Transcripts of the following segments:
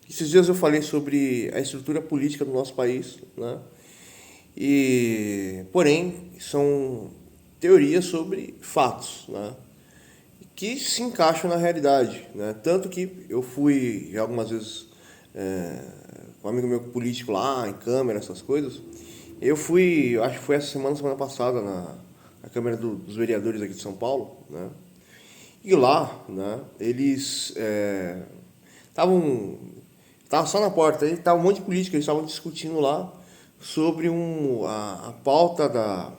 Esses dias eu falei sobre a estrutura política do nosso país, né? Porém, são teorias sobre fatos, né? Que se encaixam na realidade, né? Tanto que eu fui já algumas vezes é, com um amigo meu político lá, em Câmara, essas coisas. Eu fui, eu acho que foi essa semana passada, na Câmara dos Vereadores aqui de São Paulo, né? E lá, né, eles estavam tava só na porta, aí tava um monte de política, eles estavam discutindo lá sobre a pauta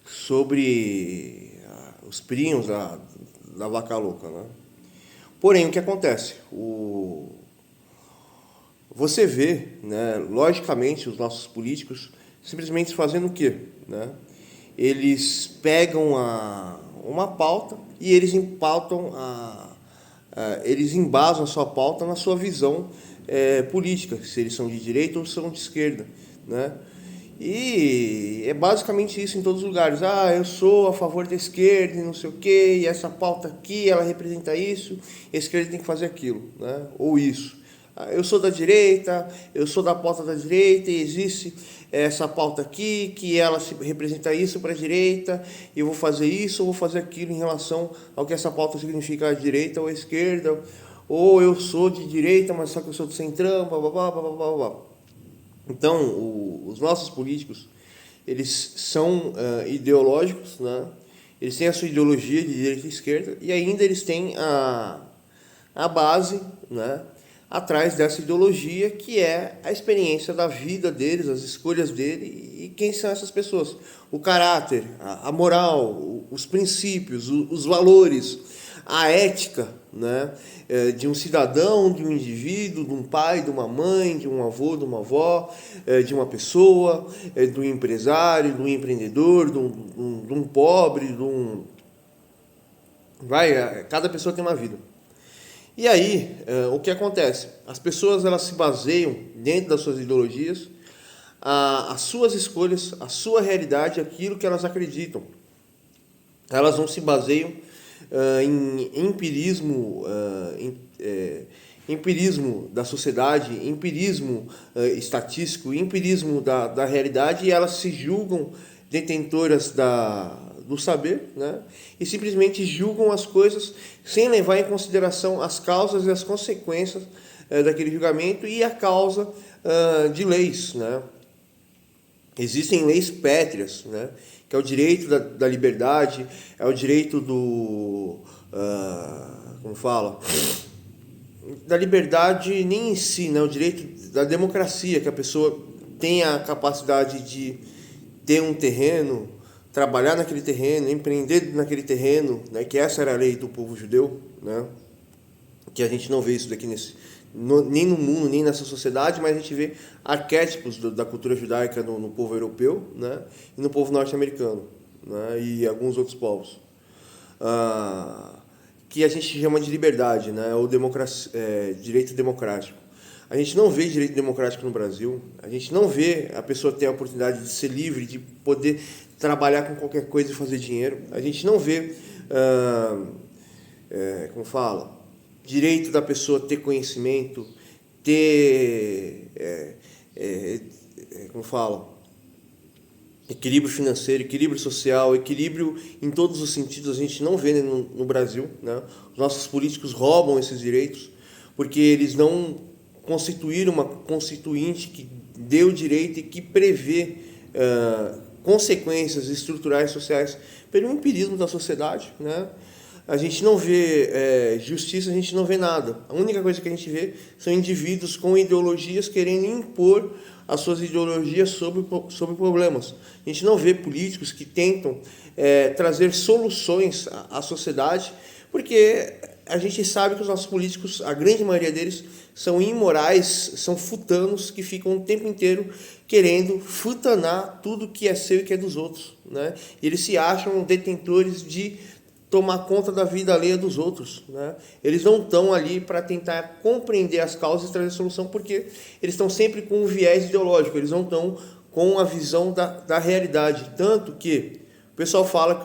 sobre os primos da vaca louca, né? Porém, o que acontece? Você vê, né, logicamente, os nossos políticos simplesmente fazendo o quê? Né? Eles pegam uma pauta e eles embasam a sua pauta na sua visão política, se eles são de direita ou são de esquerda, né? E é basicamente isso em todos os lugares. Ah, eu sou a favor da esquerda e não sei o quê, e essa pauta aqui, ela representa isso, e a esquerda tem que fazer aquilo, né? Ou isso. Ah, eu sou da direita, eu sou da pauta da direita, e existe essa pauta aqui, que ela representa isso para a direita, e eu vou fazer isso ou vou fazer aquilo em relação ao que essa pauta significa à direita ou à esquerda, ou eu sou de direita, mas só que eu sou do centrão, blá blá blá blá blá blá. Então, os nossos políticos, eles são ideológicos, né? Eles têm a sua ideologia de direita e esquerda, e ainda eles têm a base, né, atrás dessa ideologia, que é a experiência da vida deles, as escolhas dele e quem são essas pessoas. O caráter, a moral, os princípios, os valores, a ética, né, de um cidadão, de um indivíduo, de um pai, de uma mãe, de um avô, de uma avó, de uma pessoa, de um empresário, de um empreendedor, de um pobre, cada pessoa tem uma vida. E aí, o que acontece? As pessoas elas se baseiam dentro das suas ideologias, as suas escolhas, a sua realidade, aquilo que elas acreditam. Elas não se baseiam em empirismo, empirismo da sociedade, empirismo estatístico, empirismo da realidade, e elas se julgam detentoras do saber, né? E simplesmente julgam as coisas sem levar em consideração as causas e as consequências daquele julgamento e a causa de leis, né? Existem leis pétreas, né? Que é o direito da liberdade, é o direito como fala? Da liberdade nem em si, né? O direito da democracia, que a pessoa tenha a capacidade de ter um terreno, trabalhar naquele terreno, empreender naquele terreno, né? Que essa era a lei do povo judeu, né? Que a gente não vê isso daqui nem no mundo, nem nessa sociedade, mas a gente vê arquétipos da cultura judaica no povo europeu, né? E no povo norte-americano, né? E alguns outros povos. Que a gente chama de liberdade, né? Ou direito democrático. A gente não vê direito democrático no Brasil, a gente não vê a pessoa ter a oportunidade de ser livre, de poder trabalhar com qualquer coisa e fazer dinheiro. A gente não vê, como fala, direito da pessoa ter conhecimento, ter, como fala, equilíbrio financeiro, equilíbrio social, equilíbrio em todos os sentidos. A gente não vê no Brasil, né? Os nossos políticos roubam esses direitos porque eles não constituíram uma constituinte que dê o direito e que prevê consequências estruturais sociais pelo empirismo da sociedade, né? A gente não vê justiça, a gente não vê nada. A única coisa que a gente vê são indivíduos com ideologias querendo impor as suas ideologias sobre problemas. A gente não vê políticos que tentam trazer soluções à sociedade, porque a gente sabe que os nossos políticos, a grande maioria deles, são imorais, são futanos que ficam o tempo inteiro querendo futanar tudo que é seu e que é dos outros, né? Eles se acham detentores de tomar conta da vida alheia dos outros, né? Eles não estão ali para tentar compreender as causas e trazer solução, porque eles estão sempre com um viés ideológico, eles não estão com a visão da realidade. Tanto que o pessoal fala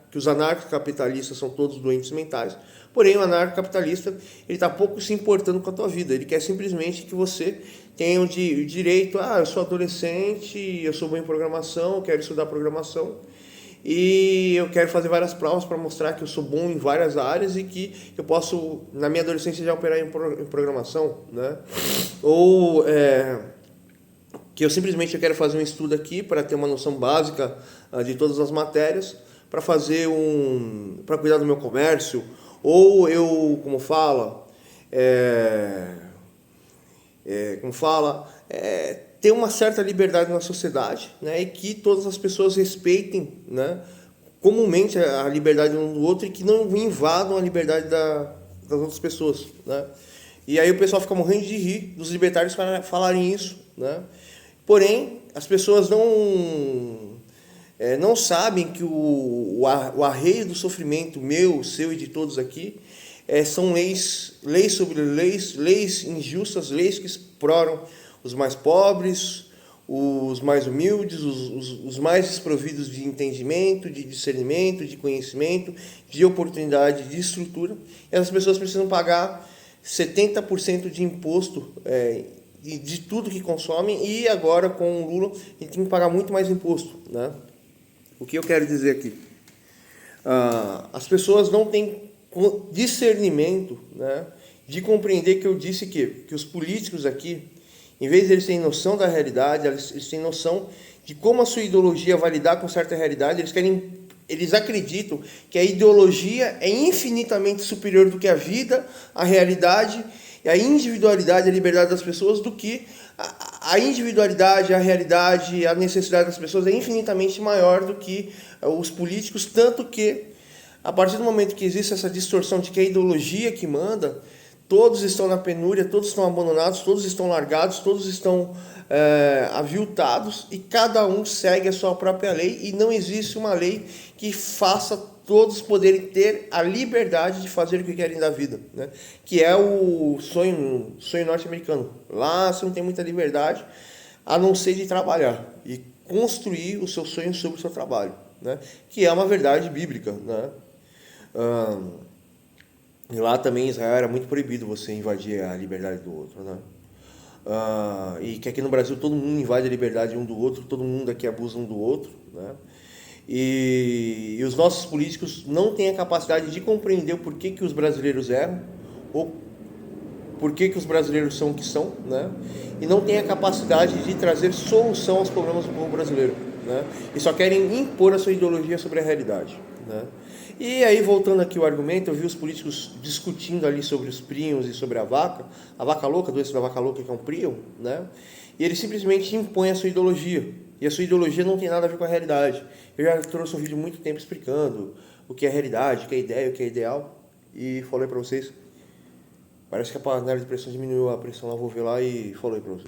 que os anarcocapitalistas são todos doentes mentais, Porém, o anarcocapitalista, ele está pouco se importando com a tua vida. Ele quer simplesmente que você tenha o direito, eu sou adolescente, eu sou bom em programação, eu quero estudar programação, e eu quero fazer várias provas para mostrar que eu sou bom em várias áreas e que eu posso, na minha adolescência, já operar em programação, né? Ou que eu simplesmente quero fazer um estudo aqui para ter uma noção básica de todas as matérias, para fazer para cuidar do meu comércio, ou eu, ter uma certa liberdade na sociedade, né, e que todas as pessoas respeitem, né, comumente a liberdade um do outro e que não invadam a liberdade das outras pessoas, né. E aí o pessoal fica morrendo de rir dos libertários para falarem isso, né. Porém, as pessoas não sabem que o arreio do sofrimento meu, seu e de todos aqui são leis sobre leis injustas, leis que exploram os mais pobres, os mais humildes, os mais desprovidos de entendimento, de discernimento, de conhecimento, de oportunidade, de estrutura. E as pessoas precisam pagar 70% de imposto de tudo que consomem, e agora com o Lula a gente tem que pagar muito mais imposto, né? O que eu quero dizer aqui? As pessoas não têm discernimento, né, de compreender que eu disse que os políticos aqui, em vez de eles terem noção da realidade, eles têm noção de como a sua ideologia vai lidar com certa realidade. Eles acreditam que a ideologia é infinitamente superior do que a vida, a realidade e a individualidade, a liberdade das pessoas, do que a individualidade, a realidade, a necessidade das pessoas é infinitamente maior do que os políticos, tanto que, a partir do momento que existe essa distorção de que é a ideologia que manda, todos estão na penúria, todos estão abandonados, todos estão largados, todos estão aviltados, e cada um segue a sua própria lei, e não existe uma lei que faça todos poderem ter a liberdade de fazer o que querem da vida, né? Que é o sonho norte-americano. Lá você não tem muita liberdade, a não ser de trabalhar e construir o seu sonho sobre o seu trabalho, né? Que é uma verdade bíblica, né? E lá também em Israel era muito proibido você invadir a liberdade do outro, né? E que aqui no Brasil todo mundo invade a liberdade um do outro, todo mundo aqui abusa um do outro, né? E os nossos políticos não têm a capacidade de compreender o porquê que os brasileiros erram, ou porquê que os brasileiros são o que são, né? E não têm a capacidade de trazer solução aos problemas do povo brasileiro, né? E só querem impor a sua ideologia sobre a realidade, né? E aí, voltando aqui ao argumento, eu vi os políticos discutindo ali sobre os prions e sobre a vaca louca, a doença da vaca louca, que é um prion, né? E eles simplesmente impõem a sua ideologia, e a sua ideologia não tem nada a ver com a realidade. Eu já trouxe um vídeo há muito tempo explicando o que é realidade, o que é ideia, o que é ideal, e falei para vocês, parece que a panela de pressão diminuiu a pressão lá, vou ver lá e falei para vocês.